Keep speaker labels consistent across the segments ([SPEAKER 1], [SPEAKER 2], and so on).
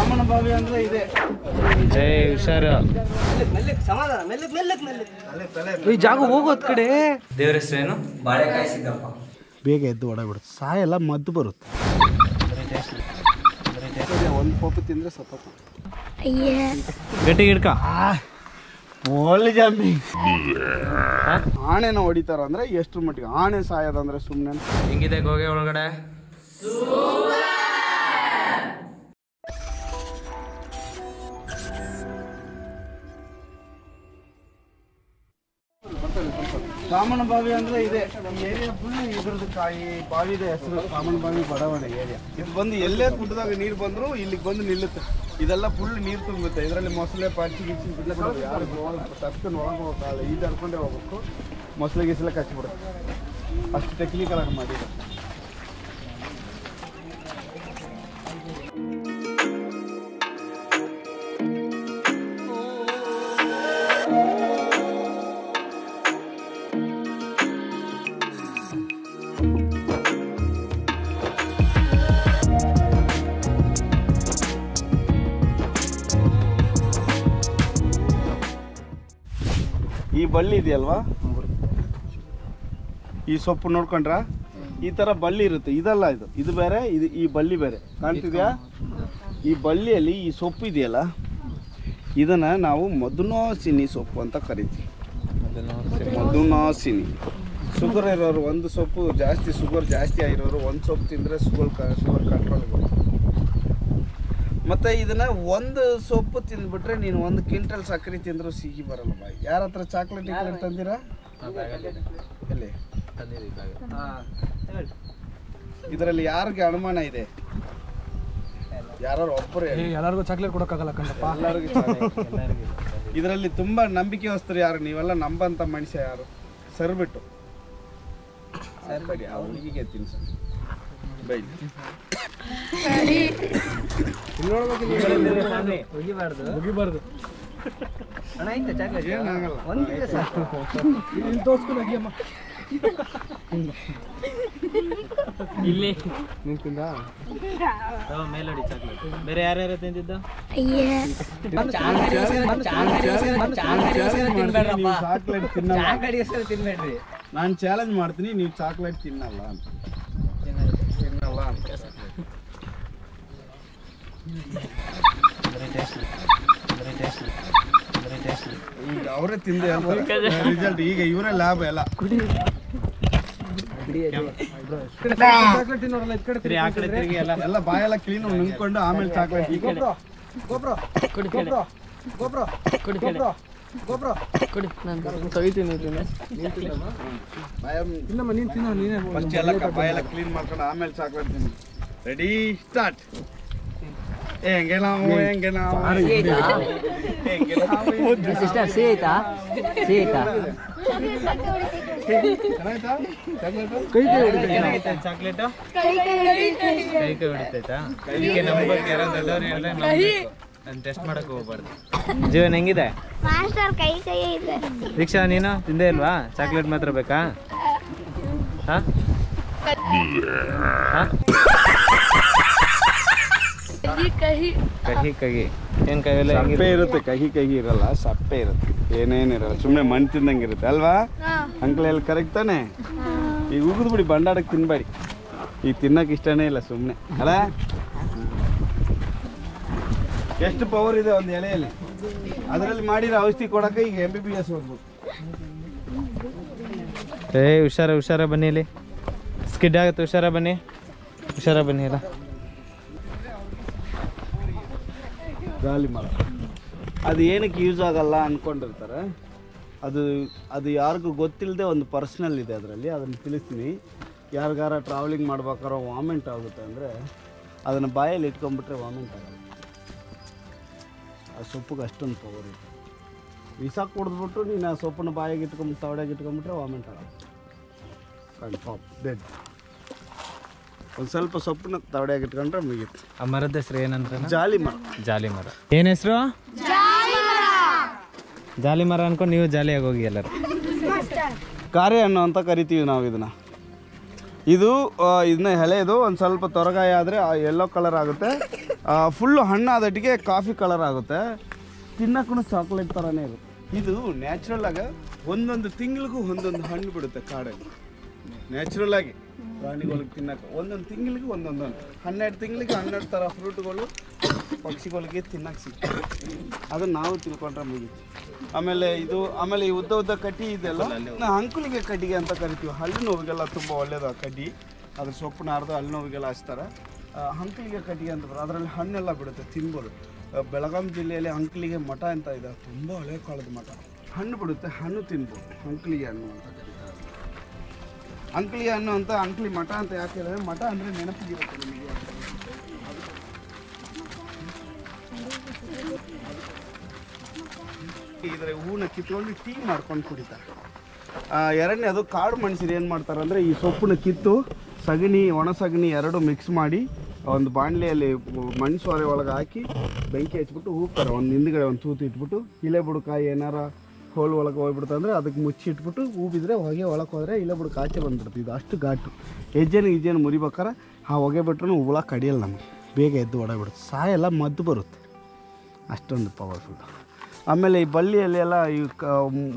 [SPEAKER 1] ರಾಮನ ಬಾವಿ ಅಂದ್ರೆ ಇದೆ.
[SPEAKER 2] ಹುಷಾರು.
[SPEAKER 1] ಈ ಜಾಗ ಹೋಗೋದ್ ಕಡೆ.
[SPEAKER 2] ದೇವ್ರ ಹೆಸರೇನು?
[SPEAKER 3] ಬಾಳೆಕಾಯಿ ಸಿದ್ದಪ್ಪ.
[SPEAKER 1] ಬೇಗ ಎದ್ದು ಒಡಬಿಡುತ್ತೆ. ಸಾಯೆಲ್ಲ ಮದ್ದು ಬರುತ್ತೆ. ಒಂದು ಪಪ್ಪು ತಿಂದ್ರೆ ಸತ್ತಪ್ಪ.
[SPEAKER 2] ಗಟ್ಟಿಗೆ ಹಿಡ್ಕ.
[SPEAKER 1] ಒಳ್ಳೆ ಜಾಂಬಿ. ಆಣೆನ ಹೊಡಿತಾರ ಅಂದ್ರೆ ಎಷ್ಟು ಮಟ್ಟಿಗೆ? ಆಣೆ ಸಾಯೋದಂದ್ರೆ ಸುಮ್ಮನೆ.
[SPEAKER 2] ಹೆಂಗಿದೆ ಗೋಗೆ ಒಳಗಡೆ?
[SPEAKER 1] ರಾಮನ ಬಾವಿ ಅಂದ್ರೆ ಇದೆ. ನಮ್ಮ ಏರಿಯಾ ಫುಲ್ ಇದ್ರದ್ದು ಕಾಯಿ ಬಾವಿದೆ ಹೆಸರು ರಾಮನ ಬಾವಿ ಬಡಾವಣೆ ಏರಿಯಾ. ಇದು ಬಂದು ಎಲ್ಲೇ ಗುಡ್ಡದಾಗ ನೀರು ಬಂದ್ರು ಇಲ್ಲಿಗೆ ಬಂದು ನಿಲ್ಲುತ್ತೆ. ಇದೆಲ್ಲ ಫುಲ್ ನೀರು ತುಂಬುತ್ತೆ. ಇದರಲ್ಲಿ ಮೊಸಳೆ ಪಾಚಿ ಗಿಚ್ಚಿ ಬಿಡ್ಲಕ್ಕೆ ಯಾರು ತರ್ಕೊಂಡು ಒಳಗೆ ಹೋಗಲ್ಲ. ಇದು ಹರ್ಕೊಂಡೇ ಹೋಗ್ಬೇಕು. ಮೊಸಳೆ ಗಿಸಲೆ ಕಚ್ಚಿಬಿಡುತ್ತೆ. ಅಷ್ಟು ಟೆಕ್ನಿಕಲ್ ಆಗಿ ಮಾಡಿದ್ರು. ಈ ಬಳ್ಳಿ ಇದೆಯಲ್ವಾ, ಈ ಸೊಪ್ಪು ನೋಡ್ಕೊಂಡ್ರ ಈ ಥರ ಬಳ್ಳಿ ಇರುತ್ತೆ. ಇದಲ್ಲ, ಇದು ಬೇರೆ, ಈ ಬಳ್ಳಿ ಬೇರೆ. ಕಾಣ್ತಿದ್ಯಾ? ಈ ಬಳ್ಳಿಯಲ್ಲಿ ಈ ಸೊಪ್ಪು ಇದೆಯಲ್ಲ, ಇದನ್ನು ನಾವು ಮಧುನಾಸಿನಿ ಸೊಪ್ಪು ಅಂತ ಕರಿತೀವಿ. ಮಧುನಾಸಿನಿ. ಶುಗರ್ ಇರೋರು ಒಂದು ಸೊಪ್ಪು ಜಾಸ್ತಿ, ಶುಗರ್ ಜಾಸ್ತಿ ಆಗಿರೋರು ಒಂದು ಸೊಪ್ಪು ತಿಂದರೆ ಶುಗರ್ ಕಂಟ್ರೋಲ್ ಬರುತ್ತೆ. ಮತ್ತು ಇದನ್ನು ಒಂದು ಸೊಪ್ಪು ತಿಂದ್ಬಿಟ್ರೆ ನೀನು 1 ಕ್ವಿಂಟಲ್ ಸಕ್ಕರೆ ತಿಂದರೂ ಸಿಹಿ ಬರಲ್ಲ ಬಾಯಿ. ಯಾರ ಹತ್ರ ಚಾಕ್ಲೇಟ್ ತಂದಿರಾ? ಎಲ್ಲಿ? ಇದರಲ್ಲಿ ಯಾರಿಗೆ ಅನುಮಾನ ಇದೆ? ಯಾರು ಒಬ್ಬರು
[SPEAKER 4] ಎಲ್ಲರಿಗೂ ಚಾಕ್ಲೇಟ್ ಕೊಡೋಕ್ಕಾಗಲ್ಲ ಕಣಪ್ಪ.
[SPEAKER 1] ಎಲ್ಲರಿಗೂ. ಇದರಲ್ಲಿ ತುಂಬ ನಂಬಿಕೆವಸ್ತರು ಯಾರು? ನೀವೆಲ್ಲ ನಂಬಂಥ ಮನುಷ್ಯ ಯಾರು? ಸರ್ಬಿಟ್ಟು ಆ ಹುಡುಗಿಗೆ ತಿನ್ಸ ಬೈಲಿ.
[SPEAKER 4] ಮುಗಿಬಾರ್ದು.
[SPEAKER 1] ಏನಾಗಲ್ಲ.
[SPEAKER 2] ಇಲ್ಲಿ ಮೇಲಡಿ ಚಾಕ್ಲೇಟ್. ಬೇರೆ ಯಾರ್ಯಾರು ತಿಂದಿದ್ದು?
[SPEAKER 1] ಚಾಕ್ಲೇಟ್ ತಿನ್ಬೇಡ್ರಿ. ನಾನು ಚಾಲೆಂಜ್ ಮಾಡ್ತೀನಿ, ನೀವು ಚಾಕ್ಲೇಟ್ ತಿನ್ನಲ್ಲ ಅಂತ. ಈಗ ಅವರೇ ತಿಂದೆ ರಿಸಲ್ಟ್. ಈಗ ಇವರೇ ಲಾಭ ಎಲ್ಲ. ಎಲ್ಲ ಬಾಯೆಲ್ಲ ಕ್ಲೀನ್ ನುಂಗ್ಕೊಂಡು ಆಮೇಲೆ ಚಾಕ್ಲೇಟ್. ಫಸ್ಟ್ ಎಲ್ಲ ಬಾಯೆಲ್ಲ ಕ್ಲೀನ್ ಮಾಡ್ಕೊಂಡು ಆಮೇಲೆ ಚಾಕ್ಲೇಟ್ ತಿನ್ನಿ. Ready start. ಹೆಂಗೆ ನಾವು
[SPEAKER 3] ಸಿಸ್ಟರ್ ಸೀತಾ
[SPEAKER 2] ಚಾಕ್ಲೇಟ್ ಕೈ ಹೊಡಿತೈತಾ? ಟೆಸ್ಟ್ ಮಾಡಕ್ ಹೋಗ್ಬಾರ್ದು. ಜೀವನ್ ಹೆಂಗಿದೆ? ದೀಕ್ಷಾ ನೀನು ತಿಂದೇ ಇಲ್ವಾ? ಚಾಕ್ಲೇಟ್ ಮಾತ್ರ ಬೇಕಾ? ಕಹಿ ಏನ್ ಕೈಯಲ್ಲ
[SPEAKER 1] ಸಪ್ಪೆ ಇರುತ್ತೆ. ಕಹಿ ಇರಲ್ಲ, ಸಪ್ಪೆ ಇರುತ್ತೆ. ಏನೇನಿರಲ್ಲ, ಸುಮ್ಮನೆ ಮಣ್ಣು ತಿಂದಂಗೆ ಇರುತ್ತೆ ಅಲ್ವಾ? ಅಂಕಲ್ ಎಲ್ಲ ಕರೆಕ್ಟ್ ತಾನೆ? ಈಗ ಉಗಿದು ಬಿಡಿ, ಬಂಡಾಡಕ್ಕೆ ತಿನ್ಬೇಡಿ. ಈಗ ತಿನ್ನಕ್ಕೆ ಇಷ್ಟನೇ ಇಲ್ಲ ಸುಮ್ಮನೆ ಅಲ್ಲ. ಎಷ್ಟು ಪವರ್ ಇದೆ ಒಂದು ಎಲೆಯಲ್ಲಿ. ಅದರಲ್ಲಿ ಮಾಡಿರೋ ಔಷಧಿ ಕೊಡಕ್ಕೆ ಈಗ MBBS ಹೋಗ್ಬೋದು.
[SPEAKER 2] ಹುಷಾರ ಬನ್ನಿ. ಇಲ್ಲಿ ಸ್ಕಿಡ್ ಆಗುತ್ತೆ. ಹುಷಾರ ಬನ್ನಿ ಅಲ್ಲ.
[SPEAKER 1] ಗಾಲಿ ಮರ ಅದು ಏನಕ್ಕೆ ಯೂಸ್ ಆಗಲ್ಲ ಅಂದ್ಕೊಂಡಿರ್ತಾರೆ. ಅದು ಯಾರಿಗೂ ಗೊತ್ತಿಲ್ಲದೆ ಒಂದು ಪರ್ಸ್ನಲ್ ಇದೆ ಅದರಲ್ಲಿ. ಅದನ್ನು ತಿಳಿಸ್ತೀನಿ. ಯಾರಿಗಾರ ಟ್ರಾವೆಲಿಂಗ್ ಮಾಡ್ಬೇಕಾದ್ರೆ ವಾಮಿಂಟ್ ಆಗುತ್ತೆ ಅಂದರೆ ಅದನ್ನು ಬಾಯಲ್ಲಿ ಇಟ್ಕೊಂಡ್ಬಿಟ್ರೆ ವಾಮಿಂಟ್ ಆಗಲ್ಲ. ಆ ಸೊಪ್ಪಿಗೆ ಅಷ್ಟೊಂದು ಪವರ್ ಇದೆ. ವಿಷ ಕುಡಿದ್ಬಿಟ್ಟು ನೀನು ಆ ಸೊಪ್ಪನ್ನು ಬಾಯಿಗೆ ತವಡೆಗೆ ಇಟ್ಕೊಂಡ್ಬಿಟ್ರೆ ವಾಮಿಂಟ್ ಆಗಲ್ಲ. Confirm dead. ಒಂದು ಸ್ವಲ್ಪ ಸೊಪ್ಪನ್ನ ತವಡೆಯಾಗಿ ಇಟ್ಕೊಂಡ್ರೆ ಮುಗೀತು.
[SPEAKER 2] ಆ ಮರದ ಹೆಸರು ಏನಂತ?
[SPEAKER 1] ಜಾಲಿ ಮರ.
[SPEAKER 2] ಏನ್ ಹೆಸರು? ಜಾಲಿ ಮರ ಅನ್ಕೊಂಡು ನೀವು ಜಾಲಿಯಾಗಿ ಹೋಗಿ ಎಲ್ಲರೂ.
[SPEAKER 1] ಕಾರೆ ಹಣ್ಣು ಅಂತ ಕರಿತೀವಿ ನಾವು ಇದನ್ನ. ಇದನ್ನ ಎಳೆದು ಒಂದು ಸ್ವಲ್ಪ ತೊರಗಾಯಿ ಆದರೆ ಯೆಲ್ಲೋ ಕಲರ್ ಆಗುತ್ತೆ. ಫುಲ್ಲು ಹಣ್ಣಾದಟ್ಟಿಗೆ ಕಾಫಿ ಕಲರ್ ಆಗುತ್ತೆ, ತಿನ್ನಕ್ಕೂ ಚಾಕ್ಲೇಟ್ ಥರನೇ ಇರುತ್ತೆ. ಇದು ನ್ಯಾಚುರಲ್ ಆಗಿ ಒಂದೊಂದು ತಿಂಗಳಿಗೂ ಒಂದೊಂದು ಹಣ್ಣು ಬಿಡುತ್ತೆ ಕಾಡಲ್ಲಿ. ನ್ಯಾಚುರಲ್ ಆಗಿ ಪ್ರಾಣಿಗಳಿಗೆ ತಿನ್ನಕ್ಕೆ ಒಂದೊಂದು ತಿಂಗಳಿಗೆ ಒಂದೊಂದು ಹಣ್ಣು, 12 ತಿಂಗಳಿಗೆ 12 ಥರ ಫ್ರೂಟ್ಗಳು ಪಕ್ಷಿಗಳಿಗೆ ತಿನ್ನಕ್ಕೆ ಸಿಗ್ತವೆ. ಅದನ್ನು ನಾವು ತಿಳ್ಕೊಂಡ್ರೆ ಮುಗೀತು. ಆಮೇಲೆ ಈ ಉದ್ದ ಉದ್ದ ಕಡ್ಡಿ ಇದೆಲ್ಲ ನಾವು ಅಂಕುಲಿಗೆ ಕಡ್ಡಿಗೆ ಅಂತ ಕರಿತೀವಿ. ಹಲ್ಲು ನೋವಿಗೆಲ್ಲ ತುಂಬ ಒಳ್ಳೆಯದು ಆ ಕಡ್ಡಿ. ಅದ್ರ ಸೊಪ್ಪು ನಾರ್ದು ಹಲ್ಲು ನೋವಿಗೆಲ್ಲ ಹಚ್ತಾರೆ. ಅಂಕಲಿಗೆ ಕಡ್ಡಿಗೆ ಅಂತ ಬರೋದು, ಅದರಲ್ಲಿ ಹಣ್ಣೆಲ್ಲ ಬಿಡುತ್ತೆ, ತಿನ್ಬೋದು. ಬೆಳಗಾಂ ಜಿಲ್ಲೆಯಲ್ಲಿ ಅಂಕಲಿಗೆ ಮಠ ಅಂತ ಇದೆ, ತುಂಬ ಹಳೆ ಕಾಲದ ಮಠ. ಹಣ್ಣು ಬಿಡುತ್ತೆ, ಹಣ್ಣು ತಿನ್ಬೋದು. ಅಂಕಲಿಗೆ ಹಣ್ಣು ಅಂತ ಕರೀತಾರೆ. ಅಂಕಲಿಗೆ ಹಣ್ಣು ಅಂತ ಅಂಕಲಿ ಮಠ ಅಂತ ಯಾಕೆ ಹೇಳಿದ್ರೆ, ಮಠ ಅಂದರೆ ನೆನಪಿಗಿರುತ್ತೆ ನಿಮಗೆ. ಇದರ ಹೂವನ್ನ ಕಿತ್ಕೊಂಡು ಟೀ ಮಾಡ್ಕೊಂಡು ಕುಡಿತಾರೆ. ಎರಡನೇದು ಕಾಡು ಮನುಷ್ಯರು ಏನು ಮಾಡ್ತಾರೆ ಅಂದರೆ, ಈ ಸೊಪ್ಪನ್ನ ಕಿತ್ತು ಸಗಣಿ, ಒಣ ಸಗಣಿ ಎರಡು ಮಿಕ್ಸ್ ಮಾಡಿ ಒಂದು ಬಾಣಲೆಯಲ್ಲಿ ಮಣ್ಣು ಸೋರೆ ಒಳಗೆ ಹಾಕಿ ಬೆಂಕಿ ಹಚ್ಬಿಟ್ಟು ಹೂಗ್ತಾರೆ. ಒಂದು ಹಿಂದ್ಗಡೆ ಒಂದು ತೂತು ಇಟ್ಬಿಟ್ಟು, ಇಲೆ ಬುಡಕಾಯಿ ಏನಾರ ಹೋಲ್ ಒಳಗೆ ಹೋಗ್ಬಿಡ್ತು ಅಂದರೆ ಅದಕ್ಕೆ ಮುಚ್ಚಿ ಇಟ್ಬಿಟ್ಟು ಹೂ ಬಿದ್ದರೆ ಹೊಗೆ ಒಳಗೆ ಹೋದರೆ ಇಲೆ ಬುಡಕ ಆಚೆ ಬಂದ್ಬಿಡ್ತು. ಇದು ಅಷ್ಟು ಘಾಟು. ಹೆಜ್ಜೆನ ಮುರಿಬೇಕಾರೆ ಆ ಹೊಗೆ ಬಿಟ್ರೂ ಹುಳ ಕಡಿಯಲ್ಲ ನಮಗೆ, ಬೇಗ ಎದ್ದು ಹೊಡಬಿಡುತ್ತೆ. ಸಾಯೆಲ್ಲ ಮದ್ದು ಬರುತ್ತೆ, ಅಷ್ಟೊಂದು ಪವರ್ಫುಲ್. ಆಮೇಲೆ ಈ ಬಳ್ಳಿಯಲ್ಲಿ ಎಲ್ಲ ಈ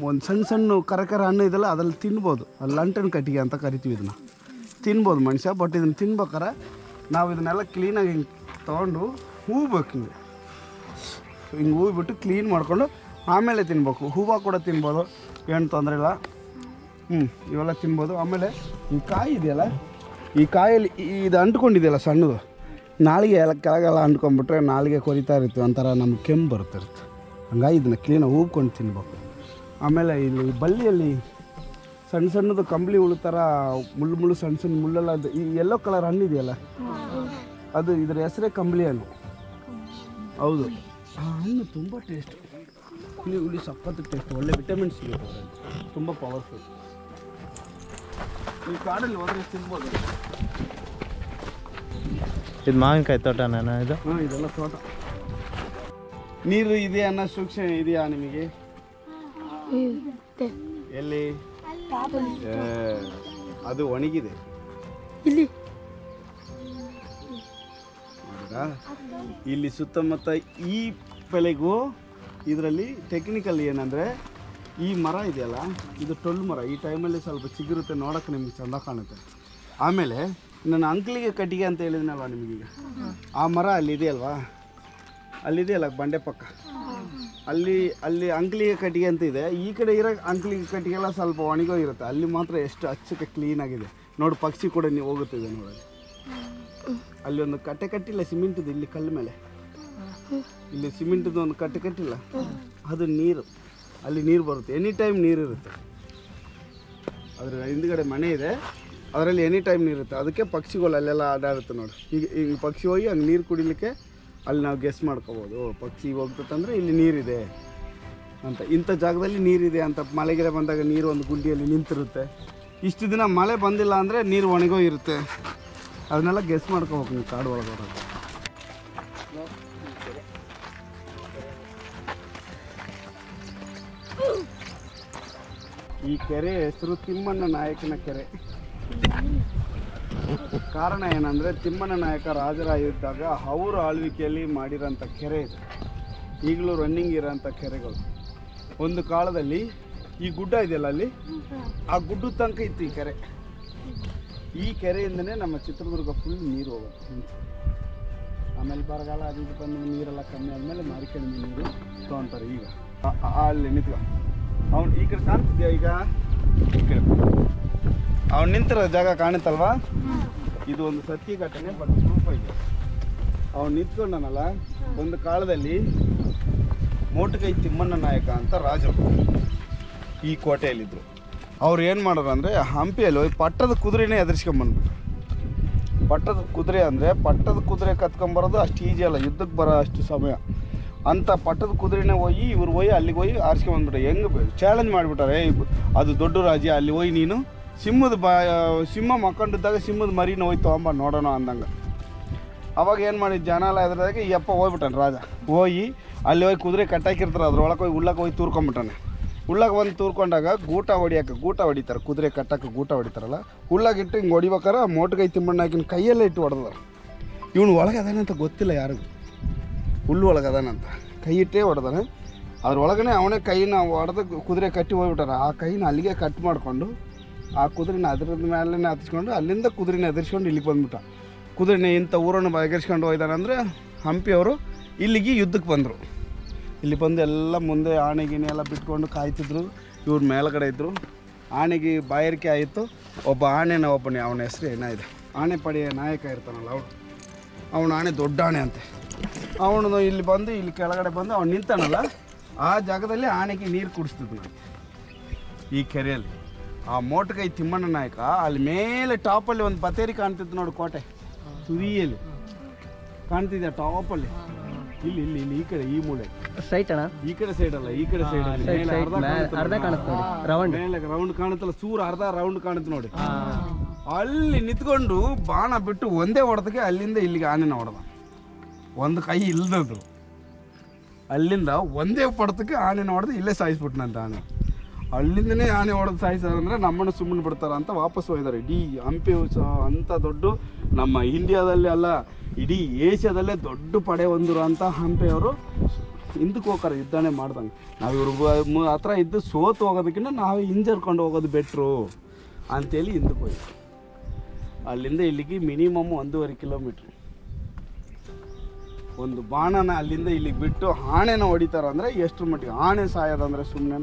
[SPEAKER 1] ಒಂದು ಸಣ್ಣ ಕರಕರ ಹಣ್ಣು ಇದೆಲ್ಲ ಅದ್ರಲ್ಲಿ ತಿನ್ಬೋದು. ಅಲ್ಲಿ ಲಂಟನ್ ಕಟ್ಟಿಗೆ ಅಂತ ಕರಿತೀವಿ, ಇದನ್ನು ತಿನ್ಬೋದು ಮನುಷ್ಯ. ಬಟ್ ಇದನ್ನು ತಿನ್ಬೇಕಾರೆ ನಾವು ಇದನ್ನೆಲ್ಲ ಕ್ಲೀನಾಗಿ ಹಿಂಗೆ ತೊಗೊಂಡು ಹೂಬೇಕು, ಹಿಂಗೆ ಹೂಬಿಟ್ಟು ಕ್ಲೀನ್ ಮಾಡಿಕೊಂಡು ಆಮೇಲೆ ತಿನ್ಬೇಕು. ಹೂವು ಕೂಡ ತಿನ್ಬೋದು, ಏನು ತೊಂದರೆ ಇಲ್ಲ. ಇವೆಲ್ಲ ತಿನ್ಬೋದು. ಆಮೇಲೆ ಈ ಕಾಯಿ ಇದೆಯಲ್ಲ, ಈ ಕಾಯಲ್ಲಿ ಇದು ಅಂಟ್ಕೊಂಡಿದೆಯಲ್ಲ ಸಣ್ಣದು, ನಾಳಿಗೆ ಎಲ್ಲ ಕೆಳಗೆಲ್ಲ ಅಂಟ್ಕೊಂಡ್ಬಿಟ್ರೆ ನಾಳಿಗೆ ಕೊರಿತಾ ಇರ್ತೀವಿ, ಒಂಥರ ನಮ್ಗೆ ಕೆಮ್ಮು ಬರ್ತಿರುತ್ತೆ. ಹಂಗಾಗಿ ಇದನ್ನು ಕ್ಲೀನಾಗಿ ಹೂಬ್ಕೊಂಡು ತಿನ್ಬೇಕು. ಆಮೇಲೆ ಇಲ್ಲಿ ಬಳ್ಳಿಯಲ್ಲಿ ಸಣ್ಣದು ಕಂಬಳಿ ಹುಳು ಥರ ಮುಳ್ಳು ಸಣ್ಣ ಮುಳ್ಳೆಲ್ಲ ಈ ಯೆಲ್ಲೋ ಕಲರ್ ಹಣ್ಣು ಇದೆಯಲ್ಲ, ಅದು ಇದರ ಹೆಸರೇ ಕಂಬಳಿ ಹಣ್ಣು. ಹೌದು, ಆ ಹಣ್ಣು ತುಂಬ ಟೇಸ್ಟ್, ಹುಳಿ ಸಪ್ಪತ್ತು ಟೇಸ್ಟ್, ಒಳ್ಳೆ ವಿಟಮಿನ್ಸ್ ಸಿಗುತ್ತೆ ಅದರಲ್ಲಿ, ತುಂಬ ಪವರ್ಫುಲ್. ಈ ಕಾಡಲ್ಲಿ ಹೋದರೆ ತಿನ್ಬೋದು.
[SPEAKER 2] ಇದು ಮಾವಿನಕಾಯಿ ತೋಟನ ಇದು?
[SPEAKER 1] ಹಾಂ, ಇದೆಲ್ಲ ತೋಟ. ನೀರು ಇದೆ ಅನ್ನೋ ಸೂಕ್ಷ್ಮ ಇದೆಯಾ ನಿಮಗೆ? ಎಲ್ಲಿ? ಅದು ಒಣಗಿದೆ
[SPEAKER 5] ಇಲ್ಲಿ.
[SPEAKER 1] ಇಲ್ಲಿ ಸುತ್ತಮುತ್ತ ಈ ಬೆಳೆಗೂ ಇದರಲ್ಲಿ ಟೆಕ್ನಿಕಲ್ ಏನಂದರೆ, ಈ ಮರ ಇದೆಯಲ್ಲ, ಇದು ಟೊಳ್ಳು ಮರ. ಈ ಟೈಮಲ್ಲಿ ಸ್ವಲ್ಪ ಚಿಗುರುತ್ತೆ, ನೋಡೋಕ್ಕೆ ನಿಮ್ಗೆ ಚೆಂದ ಕಾಣುತ್ತೆ. ಆಮೇಲೆ ನಾನು ಅಂಕಲಿಗೆ ಕಟ್ಟಿಗೆ ಅಂತ ಹೇಳಿದ್ನಲ್ವ ನಿಮಗೀಗ, ಆ ಮರ ಅಲ್ಲಿದೆಯಲ್ವಾ, ಅಲ್ಲಿದೆಯಲ್ಲ ಬಂಡೆ ಪಕ್ಕ, ಅಲ್ಲಿ ಅಂಕಲಿಗೆ ಕಟ್ಟಿಗೆ ಅಂತ ಇದೆ. ಈ ಕಡೆ ಇರೋ ಅಂಕಲಿಗೆ ಕಟ್ಟಿಗೆಲ್ಲ ಸ್ವಲ್ಪ ಒಣಗೋ ಇರುತ್ತೆ, ಅಲ್ಲಿ ಮಾತ್ರ ಎಷ್ಟು ಅಚ್ಚಕ್ಕೆ ಕ್ಲೀನಾಗಿದೆ ನೋಡಿ. ಪಕ್ಷಿ ಕೂಡ ನೀವು ಹೋಗುತ್ತಿದೆ ನೋಡಿ, ಅಲ್ಲಿ ಒಂದು ಕಟ್ಟೆ ಕಟ್ಟಿಲ್ಲ ಸಿಮೆಂಟಿದ್ದು, ಇಲ್ಲಿ ಕಲ್ಲು ಮೇಲೆ ಇಲ್ಲಿ ಸಿಮೆಂಟಿದ್ದು ಒಂದು ಕಟ್ಟೆ ಕಟ್ಟಿಲ್ಲ, ಅದು ನೀರು, ಅಲ್ಲಿ ನೀರು ಬರುತ್ತೆ, ಎನಿ ಟೈಮ್ ನೀರಿರುತ್ತೆ. ಅದ್ರ ಹಿಂದ್ಗಡೆ ಮನೆ ಇದೆ, ಅದರಲ್ಲಿ ಎನಿ ಟೈಮ್ ನೀರಿರುತ್ತೆ. ಅದಕ್ಕೆ ಪಕ್ಷಿಗಳು ಅಲ್ಲೆಲ್ಲ ಆಡಾಡುತ್ತೆ ನೋಡಿ. ಈಗ ಪಕ್ಷಿ ಹೋಗಿ ಹಂಗೆ ನೀರು ಕುಡಿಲಿಕ್ಕೆ ಅಲ್ಲಿ ನಾವು ಗೆಸ್ ಮಾಡ್ಕೋಬೋದು, ಪಕ್ಷಿ ಹೋಗ್ತಂದ್ರೆ ಇಲ್ಲಿ ನೀರಿದೆ ಅಂತ. ಇಂಥ ಜಾಗದಲ್ಲಿ ನೀರಿದೆ ಅಂತ ಮಳೆಗಿರೆ ಬಂದಾಗ ನೀರು ಒಂದು ಗುಂಡಿಯಲ್ಲಿ ನಿಂತಿರುತ್ತೆ. ಇಷ್ಟು ದಿನ ಮಳೆ ಬಂದಿಲ್ಲ ಅಂದರೆ ನೀರು ಒಣಗೋ ಇರುತ್ತೆ. ಅದನ್ನೆಲ್ಲ ಗೆಸ್ ಮಾಡ್ಕೋಬೇಕು ನೀವು ಕಾಡು ಒಳಗೆ. ಈ ಕೆರೆ ಹೆಸರು ತಿಮ್ಮಣ್ಣ ನಾಯಕನ ಕೆರೆ. ಕಾರಣ ಏನಂದರೆ, ತಿಮ್ಮಣ್ಣ ನಾಯಕ ರಾಜರಾಗಿದ್ದಾಗ ಅವರ ಆಳ್ವಿಕೆಯಲ್ಲಿ ಮಾಡಿರೋಂಥ ಕೆರೆ ಇದು. ಈಗಲೂ ರನ್ನಿಂಗ್ ಇರೋಂಥ ಕೆರೆಗಳು. ಒಂದು ಕಾಲದಲ್ಲಿ ಈ ಗುಡ್ಡ ಇದೆಯಲ್ಲ, ಅಲ್ಲಿ ಆ ಗುಡ್ಡ ತನಕ ಇತ್ತು ಈ ಕೆರೆ. ಈ ಕೆರೆಯಿಂದನೇ ನಮ್ಮ ಚಿತ್ರದುರ್ಗ ಫುಲ್ ನೀರು ಹೋಗುತ್ತೆ. ಆಮೇಲೆ ಬರಗಾಲ ಅದು ಇದು ಬಂದು ನೀರೆಲ್ಲ ಕಮ್ಮಿ ಆದಮೇಲೆ ಮಾರಿಕಣಿಮೆ ನೀರು ತೊಗೊತಾರೆ. ಈಗ ಅಲ್ಲಿ ನಿಂತ್ಕೊ, ಅವ್ನು ಈ ಕಡೆ ಕಾಣ್ತಿದ್ಯಾ, ಈಗ ಈ ಕಡೆ ಅವ್ನು ನಿಂತಿರೋ ಜಾಗ ಕಾಣುತ್ತಲ್ವಾ, ಇದು ಒಂದು ಸತ್ಯ ಘಟನೆ, ಬಟ್ ಪ್ರೂಫ್ ಇದೆ. ಅವ್ನು ನಿಂತ್ಕೊಂಡನಲ್ಲ, ಒಂದು ಕಾಲದಲ್ಲಿ ಮೋಟುಕೈ ತಿಮ್ಮಣ್ಣ ನಾಯಕ ಅಂತ ರಾಜರು ಈ ಕೋಟೆಯಲ್ಲಿದ್ದರು. ಅವ್ರು ಏನು ಮಾಡೋರು ಅಂದರೆ, ಹಂಪಿಯಲ್ಲಿ ಹೋಗಿ ಪಟ್ಟದ ಕುದುರೆನೇ ಎದುರಿಸ್ಕೊಂಬಂದ್ಬಿಟ್ಟು. ಪಟ್ಟದ ಕುದುರೆ ಅಂದರೆ, ಪಟ್ಟದ ಕುದುರೆ ಕತ್ಕೊಂಬರೋದು ಅಷ್ಟು ಈಜಿ ಅಲ್ಲ, ಯುದ್ಧಕ್ಕೆ ಬರೋ ಅಷ್ಟು ಸಮಯ. ಅಂಥ ಪಟ್ಟದ ಕುದುರೆನೇ ಹೋಗಿ ಇವ್ರು ಹೋಗಿ ಅಲ್ಲಿಗೆ ಹೋಗಿ ಆರಿಸ್ಕೊಂಬಂದ್ಬಿಟ್ಟು ಹೆಂಗೆ ಚಾಲೆಂಜ್ ಮಾಡಿಬಿಟ್ಟಾರೆ, ಅದು ದೊಡ್ಡ ರಾಜ್ಯ, ಅಲ್ಲಿ ಹೋಗಿ ನೀನು ಸಿಂಹ ಮಕ್ಕೊಂಡಿದ್ದಾಗ ಸಿಂಹದ ಮರಿನ ಹೋಗಿ ತೊಗೊಂಬ ನೋಡೋಣ ಅಂದಂಗೆ. ಅವಾಗ ಏನು ಮಾಡಿದ್ದು ಜನ ಎಲ್ಲ ಎದ್ರದಾಗ ಈ ಅಪ್ಪ ಹೋಗ್ಬಿಟ್ಟಾನೆ ರಾಜ. ಹೋಗಿ ಅಲ್ಲಿ ಹೋಗಿ ಕುದುರೆ ಕಟ್ಟಾಕಿರ್ತಾರೆ, ಅದ್ರೊಳಗೆ ಹೋಗಿ ಉಳ್ಳಕ್ಕೆ ಹೋಗಿ ತೂರ್ಕೊಂಬಿಟ್ಟಾನೆ. ಉಳ್ಳಾಗ ಬಂದು ತೂರ್ಕೊಂಡಾಗ ಗೂಟ ಹೊಡಿತಾರೆ, ಕುದುರೆ ಕಟ್ಟಕ್ಕೆ ಗೂಟ ಹೊಡಿತಾರಲ್ಲ, ಉಳ್ಳಾಗಿಟ್ಟು ಹಿಂಗೆ ಹೊಡಿಬೇಕಾರೆ ಮೋಟುಕೈ ತಿಮ್ಮಣ್ಣ ಹಾಕಿನ ಕೈಯಲ್ಲೇ ಇಟ್ಟು ಹೊಡೆದಾರೆ. ಇವನು ಒಳಗೆ ಅದೇನಂತ ಗೊತ್ತಿಲ್ಲ ಯಾರಿಗೂ. ಹುಲ್ಲು ಒಳಗೆ ಅದಾನಂತ ಕೈ ಇಟ್ಟೇ ಹೊಡೆದಾನೆ. ಅದ್ರೊಳಗನೆ ಅವನೇ ಕೈನ ಹೊಡೆದು ಕುದುರೆ ಕಟ್ಟಿ ಹೋಗ್ಬಿಟ್ಟಾರ. ಆ ಕೈನ ಅಲ್ಲಿಗೆ ಕಟ್ ಮಾಡಿಕೊಂಡು ಆ ಕುದುರೆನ ಅದರದ ಮೇಲೆ ಹತ್ತಿಸ್ಕೊಂಡು ಅಲ್ಲಿಂದ ಕುದುರೆನ ಎದುರಿಸ್ಕೊಂಡು ಇಲ್ಲಿಗೆ ಬಂದ್ಬಿಟ್ಟ. ಕುದುರೆನ ಇಂಥ ಊರನ್ನು ಬಗೆಹರಿಸ್ಕೊಂಡು ಹೋಯ್ದಾನಂದರೆ ಹಂಪಿಯವರು ಇಲ್ಲಿಗೆ ಯುದ್ಧಕ್ಕೆ ಬಂದರು. ಇಲ್ಲಿ ಬಂದು ಎಲ್ಲ ಮುಂದೆ ಆನೆ ಗಿಣೆ ಎಲ್ಲ ಬಿಟ್ಕೊಂಡು ಕಾಯ್ತಿದ್ರು. ಇವ್ರ ಮೇಲ್ಗಡೆ ಇದ್ದರು. ಆನೆಗೆ ಬಾಯಾರಿಕೆ ಆಯಿತು. ಒಬ್ಬ ಆನೆನ ಒಬ್ಬನೇ, ಅವನ ಹೆಸರು ಏನಾಯಿದೆ, ಆನೆ ಪಡೆಯ ನಾಯಕ ಇರ್ತಾನಲ್ಲ ಅವನು ಆನೆ ದೊಡ್ಡ ಆನೆ ಅಂತೆ. ಅವನು ಇಲ್ಲಿ ಬಂದು ಇಲ್ಲಿ ಕೆಳಗಡೆ ಬಂದು ಅವ್ನು ನಿಂತಾನಲ್ಲ, ಆ ಜಾಗದಲ್ಲಿ ಆನೆಗೆ ನೀರು ಕುಡಿಸ್ತಿದ್ವಿ ಈ ಕೆರೆಯಲ್ಲಿ. ಆ ಮೋಟಕೈ ತಿಮ್ಮಣ್ಣ ನಾಯಕ ಅಲ್ಲಿ ಮೇಲೆ ಟಾಪಲ್ಲಿ ಒಂದು ಬತೇರಿ ಕಾಣ್ತಿತ್ತು ನೋಡಿ, ಕೋಟೆ ತುದಿಯಲ್ಲಿ ಕಾಣ್ತಿದ್ದೆ ಟಾಪಲ್ಲಿ. ಇಲ್ಲಿ ಇಲ್ಲಿ ಇಲ್ಲಿ ಈ ಕಡೆ ಈ ಮೂಲೆ
[SPEAKER 3] ಸೈಟ್ ಅಣ್ಣ,
[SPEAKER 1] ಈ ಕಡೆ ಸೈಡ್ ಅಲ್ಲ, ಈ ಕಡೆ ಸೈಡ್
[SPEAKER 3] ಅರ್ಧ ಕಾಣುತ್ತೆ ರೌಂಡ್,
[SPEAKER 1] ರೌಂಡ್ ಕಾಣುತ್ತಲ್ಲ, ಸೂರು ಅರ್ಧ ರೌಂಡ್ ಕಾಣುತ್ತೆ ನೋಡಿ. ಅಲ್ಲಿ ನಿಂತ್ಕೊಂಡು ಬಾಣ ಬಿಟ್ಟು ಒಂದೇ ಹೊಡೆದಕ್ಕೆ ಅಲ್ಲಿಂದ ಇಲ್ಲಿಗೆ ಆನೆನ ಹೊಡೆದ. ಒಂದು ಕೈ ಇಲ್ದದ್ರು, ಅಲ್ಲಿಂದ ಒಂದೇ ಪಡ್ತಕ್ಕೆ ಆನೆನ ಹೊಡೆದು ಇಲ್ಲೇ ಸಾಯಿಸ್ಬಿಟ್ನಂತ ಆನೆ. ಅಲ್ಲಿಂದನೇ ಆನೆ ಹೊಡೆದು ಸಾಯಿಸಾರಂದ್ರೆ ನಮ್ಮನ್ನು ಸುಮ್ಮನೆ ಬಿಡ್ತಾರ ಅಂತ ವಾಪಸ್ ಹೋಗಿದ್ದಾರೆ. ಇಡೀ ಹಂಪಿ ಅಂಥ ದೊಡ್ಡ ನಮ್ಮ ಇಂಡಿಯಾದಲ್ಲಿ ಅಲ್ಲ, ಇಡೀ ಏಷ್ಯಾದಲ್ಲೇ ದೊಡ್ಡ ಪಡೆ ಹೊಂದಿರೋ ಅಂತ ಹಂಪಿಯವರು ಹಿಂದಕ್ಕೆ ಹೋಗ್ತಾರೆ ಯುದ್ಧನೇ ಮಾಡ್ದಂಗೆ. ನಾವು ಇವ್ರ ಹತ್ರ ಇದ್ದು ಸೋತು ಹೋಗೋದಕ್ಕಿಂತ ನಾವೇ ಹಿಂಜರ್ಕೊಂಡು ಹೋಗೋದು ಬೆಟ್ರು ಅಂತೇಳಿ ಹಿಂದಕ್ಕೆ ಹೋಗಿ ಅಲ್ಲಿಂದ ಇಲ್ಲಿಗೆ ಮಿನಿಮಮ್ 1.5 ಕಿಲೋಮೀಟ್ರ್. ಒಂದು ಬಾಣನ ಅಲ್ಲಿಂದ ಇಲ್ಲಿಗೆ ಬಿಟ್ಟು ಆಣೆನ ಹೊಡಿತಾರೆ ಅಂದರೆ ಎಷ್ಟು ಮಟ್ಟಿಗೆ. ಆಣೆ ಸಾಯೋದಂದರೆ ಸುಮ್ಮನೆ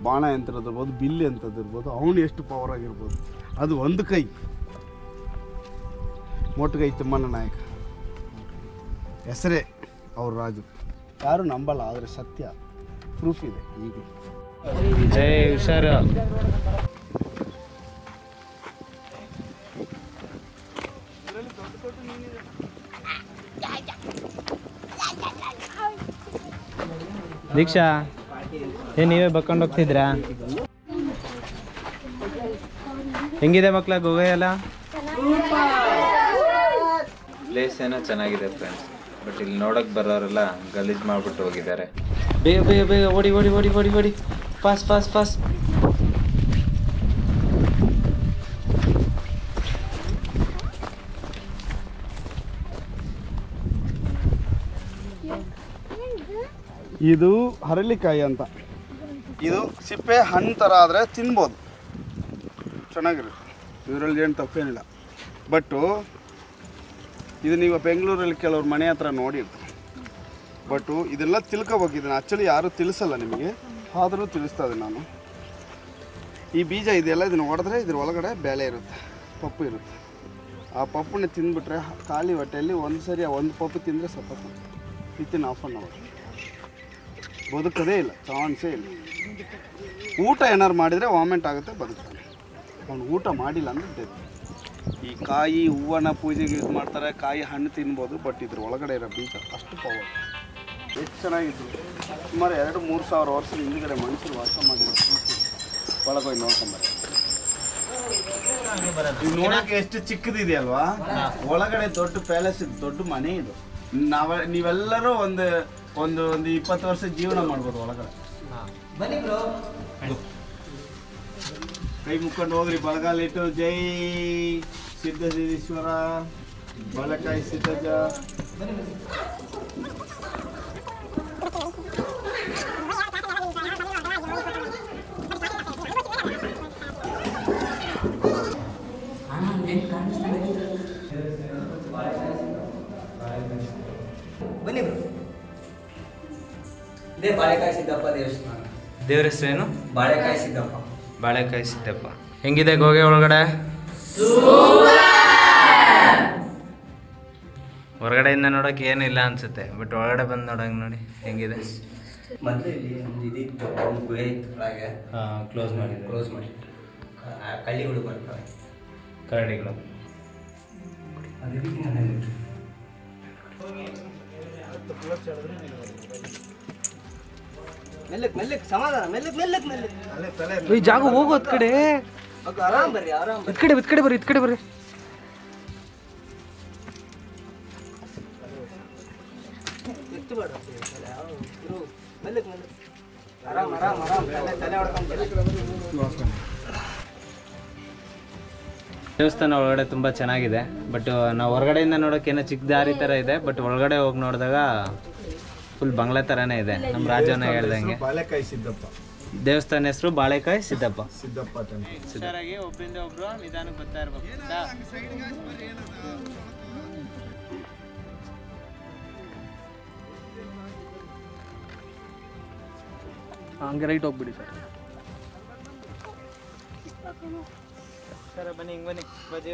[SPEAKER 1] ಬಾಣ ಎಂಥದ್ದಿರ್ಬೋದು, ಬಿಲ್ಲಿ ಎಂಥದ್ದಿರ್ಬೋದು, ಅವನು ಎಷ್ಟು ಪವರ್ ಆಗಿರ್ಬೋದು. ಅದು ಒಂದು ಕೈ, ಮೋಟುಗೈ ತಿಮ್ಮಣ್ಣ ನಾಯಕ ಹೆಸರೇ ಅವ್ರ ರಾಜು. ಯಾರು ನಂಬಲ್ಲ, ಆದರೆ ಸತ್ಯ, ಪ್ರೂಫ್ ಇದೆ ಈಗ.
[SPEAKER 2] ಜೈ ಹುಷಾರು. ದೀಕ್ಷಾ, ನೀವೇ ಬಕ್ಕೊಂಡು ಹೋಗ್ತಿದ್ರಾ? ಹೆಂಗಿದೆ ಮಕ್ಳ ಗೋವಾ ಎಲ್ಲ?
[SPEAKER 5] ಪ್ಲೇಸ್ ಏನೋ ಚೆನ್ನಾಗಿದೆ ಫ್ರೆಂಡ್ಸ್, ಬಟ್ ಇಲ್ಲಿ ನೋಡಕ್ ಬರೋರೆಲ್ಲ ಗಲೀಜ್ ಮಾಡ್ಬಿಟ್ಟು ಹೋಗಿದ್ದಾರೆ.
[SPEAKER 2] ಬೇಗ ಬೇಗ ಬೇಗ ಓಡಿ ಓಡಿ ಓಡಿ ಓಡಿ ಓಡಿ, ಫಾಸ್ಟ್ ಫಾಸ್ಟ್ ಫಾಸ್ಟ್.
[SPEAKER 1] ಇದು ಹರಳಿಕಾಯಿ ಅಂತ. ಇದು ಸಿಪ್ಪೆ ಹಣ್ಣು ಥರ ಆದರೆ ತಿನ್ಬೋದು, ಚೆನ್ನಾಗಿರುತ್ತೆ. ಇದರಲ್ಲಿ ಏನು ತಪ್ಪೇನಿಲ್ಲ. ಬಟ್ಟು ಇದು ನೀವು ಬೆಂಗಳೂರಲ್ಲಿ ಕೆಲವ್ರು ಮನೆ ಹತ್ರ ನೋಡಿರ್ತಾರೆ. ಬಟ್ಟು ಇದೆಲ್ಲ ತಿಳ್ಕೊಬೇಕು. ಇದನ್ನು ಆ್ಯಕ್ಚುಲಿ ಯಾರೂ ತಿಳಿಸಲ್ಲ ನಿಮಗೆ, ಆದರೂ ತಿಳಿಸ್ತಾ ಇದ್ದೀನಿ ನಾನು. ಈ ಬೀಜ ಇದೆಲ್ಲ ಇದನ್ನು ಹೊಡೆದ್ರೆ ಇದ್ರ ಒಳಗಡೆ ಬೇಳೆ ಇರುತ್ತೆ, ಪಪ್ಪು ಇರುತ್ತೆ. ಆ ಪಪ್ಪನ್ನ ತಿಂದ್ಬಿಟ್ರೆ ಖಾಲಿ ಹೊಟ್ಟೆಯಲ್ಲಿ ಒಂದು ಸರಿ ಒಂದು ಪಪ್ಪು ತಿಂದರೆ support within half an hour ಬದುಕೋದೇ ಇಲ್ಲ, ಚಾನ್ಸೇ ಇಲ್ಲ. ಊಟ ಏನಾರು ಮಾಡಿದರೆ ವಾಮೆಂಟ್ ಆಗುತ್ತೆ, ಬದುಕ್ತಾನೆ. ಅವನು ಊಟ ಮಾಡಿಲ್ಲ ಅಂದರೆ ಡೆತ್. ಈ ಕಾಯಿ ಹೂವನ್ನ ಪೂಜೆಗೆ ಯೂಸ್ ಮಾಡ್ತಾರೆ, ಕಾಯಿ ಹಣ್ಣು ತಿನ್ಬೋದು. ಬಟ್ ಇದ್ರ ಒಳಗಡೆ ಇರೋ ಬೀಜ ಅಷ್ಟು ಪವರ್. ಎಷ್ಟು ಚೆನ್ನಾಗಿತ್ತು. ಸುಮಾರು 2-3 ಸಾವಿರ ವರ್ಷದ ಹಿಂದುಗಡೆ ಮನುಷ್ಯರು ವಾಸ ಮಾಡಿರೋ ಒಳಗೋಗಿ ನೋಡ್ಕೊಂಬರ್ತಾರೆ. ಇದು ನೋಡೋಕೆ ಎಷ್ಟು ಚಿಕ್ಕದಿದೆಯಲ್ವಾ, ಒಳಗಡೆ ದೊಡ್ಡ ಪ್ಯಾಲೇಸ್, ದೊಡ್ಡ ಮನೆ ಇದು. ನೀವೆಲ್ಲರೂ ಒಂದು 20 ವರ್ಷ ಜೀವನ ಮಾಡ್ಬೋದು ಒಳಗಡೆ. ಕೈ ಮುಕ್ಕೊಂಡು ಹೋಗ್ರಿ, ಬಲಗಾಲಿಟ್ಟು ಜೈ ಸಿದ್ಧೇಶ್ವರ, ಬಲಕಾಯಿ ಸಿದ್ಧಜ.
[SPEAKER 3] ಬನ್ನಿ ಬ್ರೋ, ಇದೇ ಬಾಳೆಕಾಯಿ ಸಿದ್ದಪ್ಪ ದೇವಸ್ಥಾನ.
[SPEAKER 2] ದೇವ್ರ ಹೆಸರೇನು?
[SPEAKER 3] ಬಾಳೆಕಾಯಿ ಸಿದ್ದಪ್ಪ.
[SPEAKER 2] ಬಾಳೆಕಾಯಿ ಸಿದ್ದಪ್ಪ. ಹೆಂಗಿದೆ ಗೋಗೆ ಒಳಗಡೆ? ಹೊರಗಡೆಯಿಂದ ನೋಡೋಕೆ ಏನಿಲ್ಲ ಅನ್ಸುತ್ತೆ, ಬಟ್ ಒಳಗಡೆ ಬಂದು ನೋಡೋಕೆ ನೋಡಿ ಹೆಂಗಿದೆ.
[SPEAKER 3] ಮೊದಲು ಇಲ್ಲಿ ಒಂದು ಇದಿತ್ತು, ಒಂದು ಗುಹೆ ಇತ್ತು ಒಳಗೆ.
[SPEAKER 2] ಕ್ಲೋಸ್ ಮಾಡಿ
[SPEAKER 3] ಕಳ್ಳಿಗಳು ಬರ್ತವೆ,
[SPEAKER 2] ಕರಡಿಗಳು.
[SPEAKER 3] ಮೆಲ್ಲಕ್ ಮೆಲ್ಲಕ್ ಸಮಾಧಾನ, ಮೆಲ್ಲಕ್ ಮೆಲ್ಲಕ್ ಮೆಲ್ಲಕ್.
[SPEAKER 2] ಈ ಜಾಗ ಹೋಗೋದ್ ಕಡೆ
[SPEAKER 3] ಆರಾಮ್ ಬರ್ರಿ, ಆರಾಮ್ ಬರ್ರಿ.
[SPEAKER 2] ಇದ್ ಕಡೆ ಬರ್ರಿ.
[SPEAKER 3] ಎತ್ತು ಬೇಡ, ಮೆಲ್ಲಕ್ ಮೆಲ್ಲಕ್, ಆರಾಮ್ ಆರಾಮ್ ಆರಾಮ್. ತಲೆ ಹೊಡ್ಕೊಂಡು
[SPEAKER 2] ದೇವಸ್ಥಾನ ಒಳಗಡೆ ತುಂಬ ಚೆನ್ನಾಗಿದೆ. ಬಟ್ ನಾವು ಹೊರಗಡೆಯಿಂದ ನೋಡೋಕೆ ಏನೋ ಚಿಕ್ಕ ದಾರಿ ಥರ ಇದೆ, ಬಟ್ ಒಳಗಡೆ ಹೋಗಿ ನೋಡಿದಾಗ ಫುಲ್ ಬಂಗ್ಲಾ ಥರನೇ ಇದೆ ನಮ್ಮ ರಾಜನ ಹೇಳ್ದಂಗೆ.
[SPEAKER 1] ಬಾಳೆಕಾಯಿ ಸಿದ್ದಪ್ಪ
[SPEAKER 2] ದೇವಸ್ಥಾನ ಹೆಸರು ಬಾಳೆಕಾಯಿ ಸಿದ್ದಪ್ಪ.
[SPEAKER 1] ಸಿದ್ದಪ್ಪ ಟೆಂಪಲ್.
[SPEAKER 2] ಹುಷಾರಾಗಿ ಒಬ್ಬರಿಂದ ಒಬ್ರು ನಿಧಾನಕ್ಕೆ ಬರ್ತಾ ಇರ್ಬೇಕು.
[SPEAKER 4] ಹಂಗೆ ರೈಟ್ ಹೋಗ್ಬಿಡಿ ಸರ್.
[SPEAKER 2] ಸರ್ ಬನ್ನಿ ಹಿಂಗೆ ಬನ್ನಿ ಬಜಿ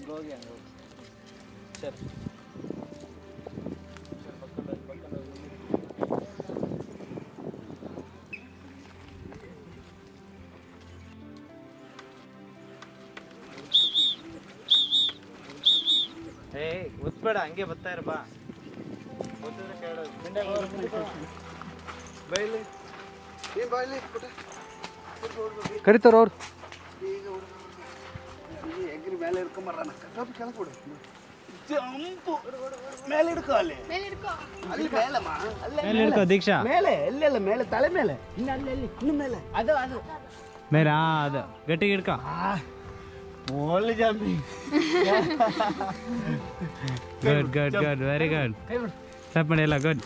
[SPEAKER 2] ಹೋಗಿ ಹಂಗೆ ಹೋಗಿ ಸರ್. ಏ ಒತ್ಬೇಡ, ಹಂಗೆ ಬರ್ತಾ ಇರ ಬಾ. ಗೊತ್ತಿದ್ರೆ ಕೇಳೋದು
[SPEAKER 1] ಬೈಲಿ ಏ ಬಾಯ್ಲಿ ಪುಟ
[SPEAKER 4] ಕರಿತಾರ ಅವ್ರು.
[SPEAKER 1] ಎಗ್ರಿ ಮೇಲೆ ಇಟ್ಕೊಂಬರ್ರಾನ ಕಟ್ಟಾಪಿ ಕೆಳಗೆ ಕೊಡು. ಜಂಪು ಮೇಲೆ ಹಿಡ್ಕೊ ಅಲ್ಲಿ ಅಲ್ಲಿ ಮೇಲಮ್ಮ
[SPEAKER 2] ಮೇಲೆ ಹಿಡ್ಕೋ ದೀಕ್ಷಾ.
[SPEAKER 1] ಮೇಲೆ ಎಲ್ಲೆಲ್ಲ ಮೇಲೆ ತಲೆ ಮೇಲೆ ಇನ್ನು ಮೇಲೆ ಅದು
[SPEAKER 2] ಮೇಲೆ ಅದು ಗಟ್ಟಿಗೆ ಹಿಡ್ಕೊ.
[SPEAKER 1] Only jumping.
[SPEAKER 2] Good good good very good. Stop ಮಾಡಿ ಎಲ್ಲ ಗುಡ್.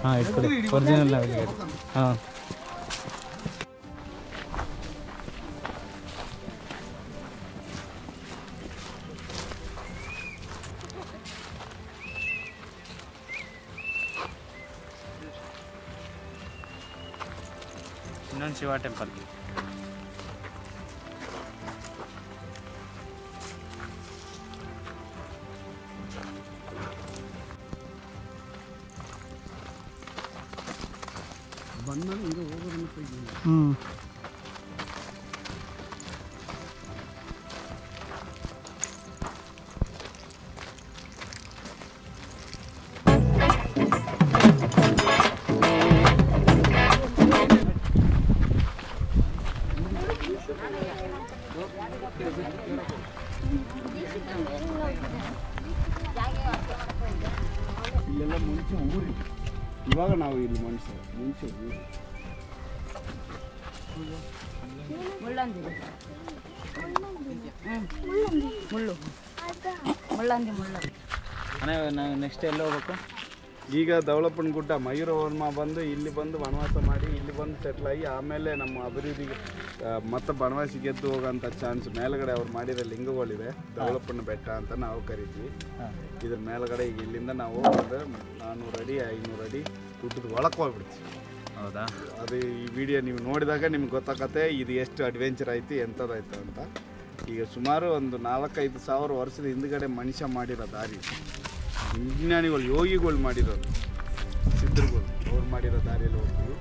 [SPEAKER 2] ಹಾಂ ಇಟ್ಕೊಡಿ ಒರಿಜಿನಲ್ ಹಾಂ. ಇನ್ನೊಂದು ಶಿವ ಟೆಂಪಲ್.
[SPEAKER 1] ಇಲ್ಲೆಲ್ಲ ಮುಂಚೆ ಊರಿ, ಇವಾಗ ನಾವು ಇಲ್ಲಿ ಮನುಷ್ಯ ಮುಂಚೆ ಊರಿ.
[SPEAKER 6] ಮುಳ್ಳಂದಿ
[SPEAKER 2] ಅಣ್ಣ ನಾವು ನೆಕ್ಸ್ಟ್ ಎಲ್ಲಿ ಹೋಗ್ಬೇಕು?
[SPEAKER 1] ಈಗ ಧವಳಪ್ಪನ ಗುಡ್ಡ ಮಯೂರವರ್ಮ ಬಂದು ಇಲ್ಲಿ ಬಂದು ವನವಾಸ ಮಾಡಿ ಇಲ್ಲಿ ಬಂದು ಸೆಟ್ಲ್ ಆಗಿ ಆಮೇಲೆ ನಮ್ಮ ಅಭಿವೃದ್ಧಿಗೆ ಮತ್ತೆ ಬನವಾಸಿ ಗೆದ್ದು ಹೋಗೋಂಥ ಚಾನ್ಸ್ ಮೇಲ್ಗಡೆ ಅವ್ರು ಮಾಡಿರೋ ಲಿಂಗಗಳಿದೆ. ಧವಳಪ್ಪನ ಬೆಟ್ಟ ಅಂತ ನಾವು ಕರಿತೀವಿ. ಇದ್ರ ಮೇಲ್ಗಡೆ ಈಗ ಇಲ್ಲಿಂದ ನಾವು ಹೋದ್ರೆ 400 ಅಡಿ 500 ಅಡಿ ಗುಡ್ಡದ ಒಳಕ್ಕೆ ಹೋಗ್ಬಿಡ್ತೀವಿ.
[SPEAKER 2] ಹೌದಾ?
[SPEAKER 1] ಅದು ಈ ವಿಡಿಯೋ ನೀವು ನೋಡಿದಾಗ ನಿಮ್ಗೆ ಗೊತ್ತಾಗತ್ತೆ ಇದು ಎಷ್ಟು ಅಡ್ವೆಂಚರ್ ಐತಿ ಎಂಥದ್ದಾಯ್ತು ಅಂತ. ಈಗ ಸುಮಾರು ಒಂದು 4-5 ಸಾವಿರ ವರ್ಷದ ಹಿಂದ್ಗಡೆ ಮನುಷ್ಯ ಮಾಡಿರೋ ದಾರಿ, ವಿಜ್ಞಾನಿಗಳು ಯೋಗಿಗಳು ಮಾಡಿರೋದು, ಸಿದ್ಧರುಗಳು ಅವ್ರು ಮಾಡಿರೋ ದಾರಿಯಲ್ಲಿ ಹೋಗ್ತೀವಿ.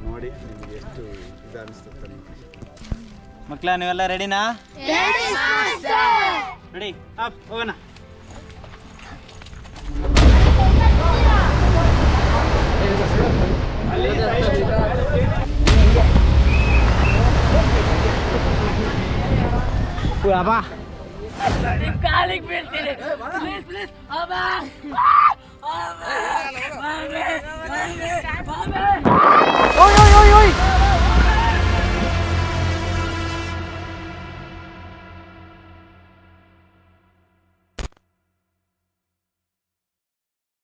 [SPEAKER 1] ನೋಡಿ ನಿಮ್ಗೆ ಎಷ್ಟು ಇದು ಅನಿಸ್ತದೆ.
[SPEAKER 2] ಮಕ್ಕಳ ನೀವೆಲ್ಲ ರೆಡಿನಾ? ರೆಡಿ ಅಪ್ ಹೋಗೋಣ. ಅಬ್ಬಾ
[SPEAKER 6] ಕಾಲಿಗೆ ಬೀಳ್ತೀನಿ ಪ್ಲೀಸ್ ಪ್ಲೀಸ್ ಅಬ್ಬಾ